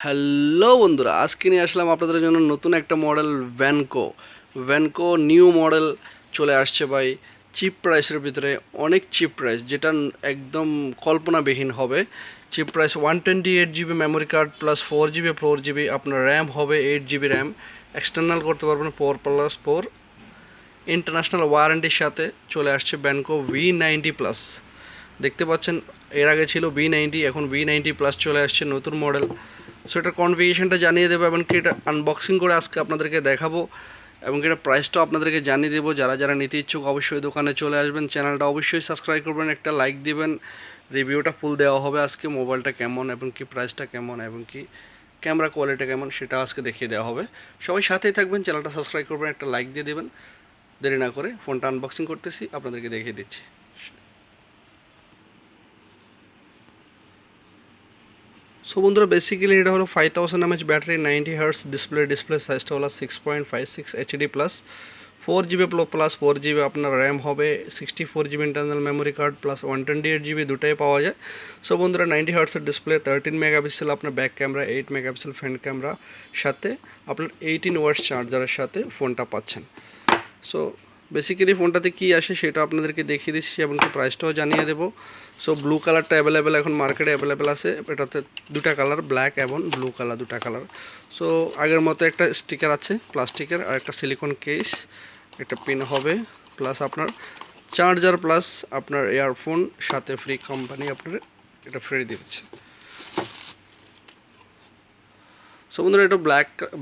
Hello বন্ধুরা, আজকে নিয়ে আসলাম আপনাদের জন্য নতুন একটা মডেল ভ্যানকো নিউ মডেল চলে আসছে ভাই। চিপ প্রাইসের ভিতরে অনেক চিপ প্রাইস, যেটা একদম কল্পনাবিহীন হবে। Chip price 128 GB memory card plus 4 GB আপনার র্যাম হবে, 8 জিবি র্যাম এক্সটার্নাল করতে পারবেন 4+4 ইন্টারন্যাশনাল ওয়ারেন্টির সাথে চলে আসছে ভ্যানকো V90+। দেখতে পাচ্ছেন এর আগে ছিল V90, এখন V90+ চলে আসছে নতুন মডেল। সো এটার কনফিগারেশনটা জানিয়ে দেবো এবং কি এটা আনবক্সিং করে আজকে আপনাদেরকে দেখাবো এবং এটা প্রাইসটাও আপনাদেরকে জানিয়ে দেবো। যারা যারা নিতে ইচ্ছুক অবশ্যই দোকানে চলে আসবেন, চ্যানেলটা অবশ্যই সাবস্ক্রাইব করবেন, একটা লাইক দিবেন। রিভিউটা ফুল দেওয়া হবে আজকে, মোবাইলটা কেমন এবং কি প্রাইসটা কেমন এবং কি ক্যামেরা কোয়ালিটি কেমন সেটা আজকে দেখিয়ে দেওয়া হবে। সবাই সাথেই থাকবেন, চ্যানেলটা সাবস্ক্রাইব করবেন, একটা লাইক দিয়ে দেবেন। দেরি না করে ফোনটা আনবক্সিং করতেছি, আপনাদেরকে দেখিয়ে দিচ্ছি। সো বন্ধুরা, বেসিক্যালি এটা হলো 5000 mAh ব্যাটারি, 90 Hz ডিসপ্লে সাইজটা হলো 6.56 HD plus 4 GB plus 4 GB আপনার র্যাম হবে, 64 GB internal memory card plus 128 GB দুটাই পাওয়া যায়। সো বন্ধুরা, 90 Hz ডিসপ্লে, 13 মেগাপিক্সেল আপনার back camera, 8 megapixel front camera, সাথে আপনার 18 ওয়াট চার্জারের সাথে ফোনটা পাচ্ছেন। সো বেসিক্যালি ফোনটাতে কী আসে সেটা আপনাদেরকে দেখিয়ে দিচ্ছি এবং কি প্রাইসটাও জানিয়ে দেবো। সো ব্লু কালারটা অ্যাভেলেবেল এখন মার্কেটে অ্যাভেলেবেল আছে। এটাতে দুটা কালার, ব্ল্যাক এবং ব্লু কালার, দুটা কালার। সো আগের মতো একটা স্টিকার আছে প্লাস্টিকের, আর একটা সিলিকন কেস, একটা পিন হবে, প্লাস আপনার চার্জার, প্লাস আপনার ইয়ারফোন সাথে ফ্রি, কোম্পানি আপনার এটা ফ্রি দিচ্ছে। সো বন্ধুরা, এটা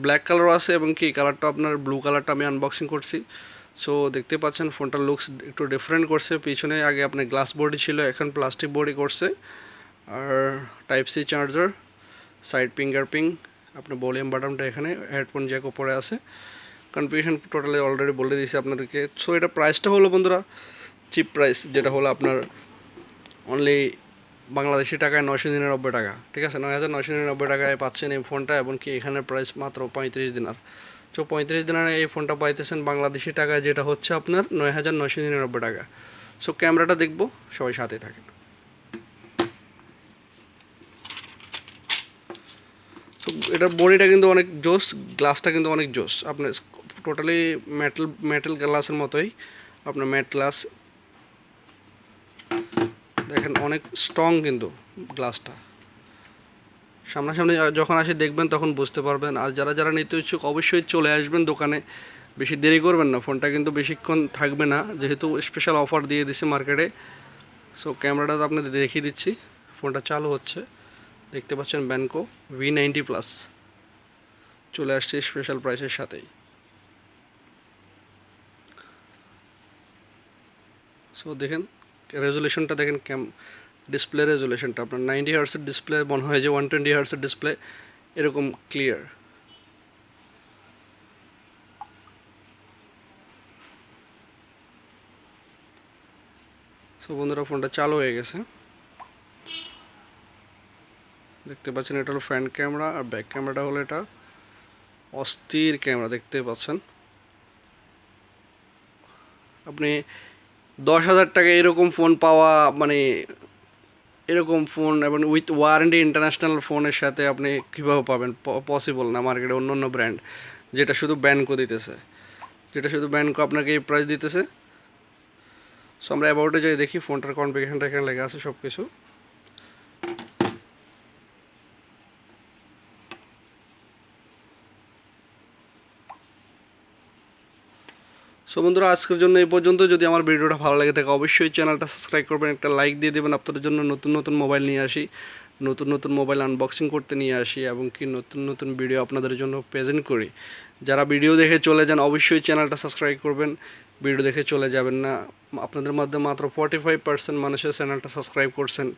ব্ল্যাক কালারও আছে এবং কি কালারটা আপনার ব্লু কালারটা আমি আনবক্সিং করছি। সো দেখতে পাচ্ছেন ফোনটার লুকস একটু ডিফারেন্ট করছে। পিছনে আগে আপনার গ্লাস বডি ছিল, এখন প্লাস্টিক বডি করছে। আর type C charger, side fingerprint, আপনার ভলিউম বাটনটা এখানে, হেডফোন জ্যাক উপরে আছে। কনফিগারেশন টোটালি অলরেডি বলে দিয়েছি আপনাদেরকে। সো এটা প্রাইসটা হলো বন্ধুরা চিপ প্রাইস, যেটা হলো আপনার অনলি বাংলাদেশি টাকায় 999 টাকা, ঠিক আছে, 9999 টাকায় পাচ্ছেন এই ফোনটা এবং কি এখানে প্রাইস মাত্র 35 দিনার। তো 35 দিনারে এই ফোনটা পাইতেছেন বাংলাদেশি টাকায়, যেটা হচ্ছে আপনার 9999 টাকা। সো ক্যামেরাটা দেখবো, সবাই সাথে থাকেন। সো এটার বডিটা কিন্তু অনেক জোস, গ্লাসটা কিন্তু অনেক জোস, আপনার টোটালি মেটাল গ্লাসের মতোই, আপনার ম্যাট গ্লাস দেখেন, অনেক স্ট্রং কিন্তু গ্লাসটা। সামনাসামনি যখন আসে দেখবেন তখন বুঝতে পারবেন। আর যারা যারা নিতে ইচ্ছুক অবশ্যই চলে আসবেন দোকানে, বেশি দেরি করবেন না। ফোনটা কিন্তু বেশিক্ষণ থাকবে না, যেহেতু স্পেশাল অফার দিয়ে দিছে মার্কেটে। সো ক্যামেরাটা তো আপনাদের দেখিয়ে দিচ্ছি, ফোনটা চালু হচ্ছে, দেখতে পাচ্ছেন ভ্যানকো V90+ চলে আসছে স্পেশাল প্রাইসের সাথেই। সো দেখেন রেজুলেশনটা দেখেন, ডিসপ্লে রেজুলেশনটা আপনার 90 Hz ডিসপ্লে মনে হয় যে 120 Hz ডিসপ্লে, এরকম ক্লিয়ার। সো বন্ধুরা, ফোনটা চালু হয়ে গেছে, দেখতে পাচ্ছেন। এটা হলো ফ্রন্ট ক্যামেরা, আর ব্যাক ক্যামেরাটা হলো এটা অস্থির ক্যামেরা, দেখতে পাচ্ছেন। আপনি 10,000 টাকায় এরকম ফোন পাওয়া মানে, এরকম ফোন এবং উইথ ওয়ারেন্টি ইন্টারন্যাশনাল ফোনের সাথে আপনি কীভাবে পাবেন? পসিবল না মার্কেটে। অন্য অন্য ব্র্যান্ড যেটা শুধু ব্যানকো দিতেছে, আপনাকে এই প্রাইস দিতেছে। সো আমরা অ্যাবাউটে যাই, দেখি ফোনটার কনফিগারেশনটা এখানে লেখা আছে সব কিছু। সো বন্ধুরা, আজকের জন্য এই পর্যন্ত। যদি আমার ভিডিওটা ভালো লাগে থাকে অবশ্যই চ্যানেলটা সাবস্ক্রাইব করবেন, একটা লাইক দিয়ে দেবেন। আপনাদের জন্য নতুন নতুন মোবাইল নিয়ে আসি, নতুন নতুন মোবাইল আনবক্সিং করতে নিয়ে আসি এবং কি নতুন নতুন ভিডিও আপনাদের জন্য প্রেজেন্ট করি। যারা ভিডিও দেখে চলে যান অবশ্যই চ্যানেলটা সাবস্ক্রাইব করবেন, ভিডিও দেখে চলে যাবেন না। আপনাদের মধ্যে মাত্র 45% মানুষের চ্যানেলটা সাবস্ক্রাইব করছেন,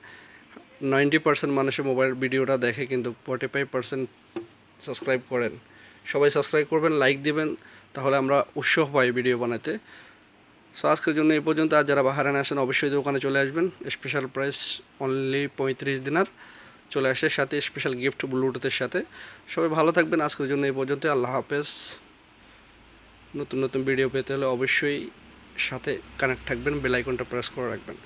90% মানুষের মোবাইল ভিডিওটা দেখে কিন্তু 45% সাবস্ক্রাইব করেন। সবাই সাবস্ক্রাইব করবেন, লাইক দিবেন, তাহলে আমরা উৎসাহ পাই ভিডিও বানাতে। সো আজকের জন্য এই পর্যন্ত। আর যারা বাহারানে আসেন অবশ্যই দোকানে চলে আসবেন, স্পেশাল প্রাইস অনলি 35 দিনার চলে আসে, সাথে স্পেশাল গিফট ব্লুটুথের সাথে। সবাই ভালো থাকবেন, আজকের জন্য এই পর্যন্ত। আল্লাহ হাফেজ। নতুন নতুন ভিডিও পেতে হলে অবশ্যই সাথে কানেক্ট থাকবেন, বেল আইকনটা প্রেস করে রাখবেন।